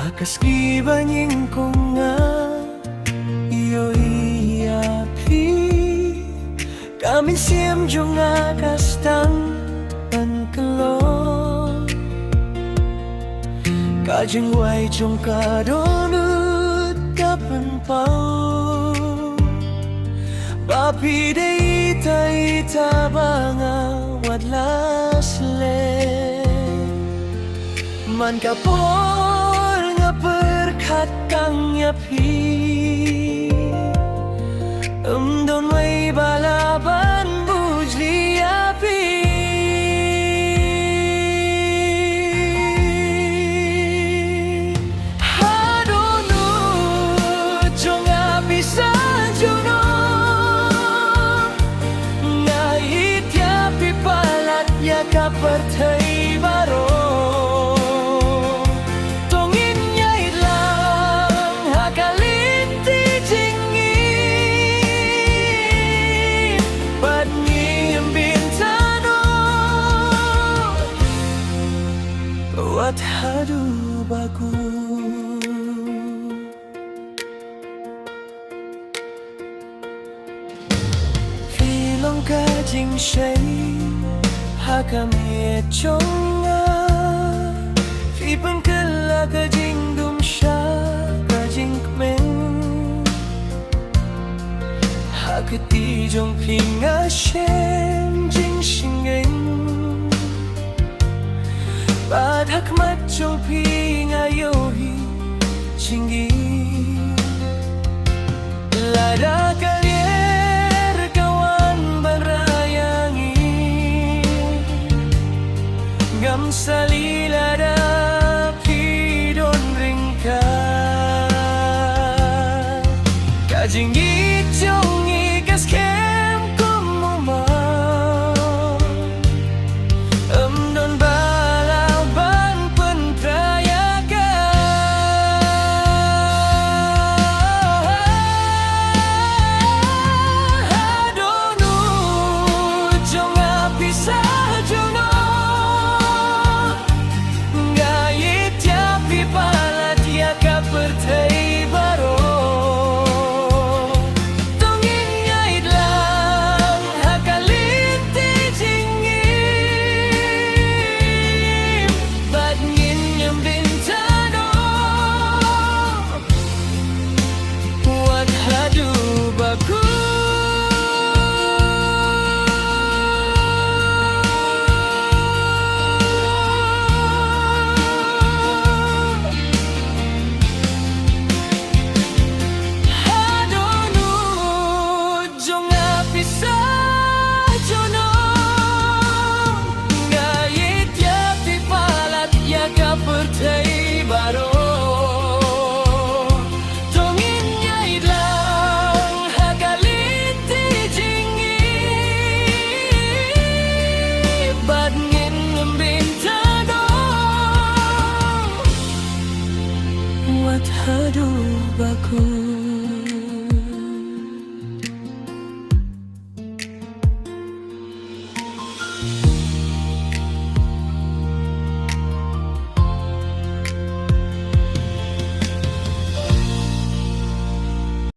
Akaskibaning ko nga iyo iapi Kamin siyem jo nga kastang pankalo Kajing way jong kadonut kapan pao Papi de ita banga wadlas le Man kapor nga berkat kang yapi Don may balaban bujli api Hadonu jong api sa juno Ngahit yapi palat ya kapertay baro Wat hadu baku Filong ka jing shay Hakam ye chonga Fi pengkela ka jing dum sha ka jing kmen Hakati jong pinga shen jing shingen Badak macho pinga yohi chingi Lada kalier kawan berayangi Gam sali lada pidon ringka Kajingi jongi kaskem kumuma Don Pertay baro Tongin ngait lang Hakalinti jingim Bad ngin yung bintano Wat hadu baku Pertay baro Tongin ngait lang Hakalinti jingim Bad ngin bintano Wat hadu baku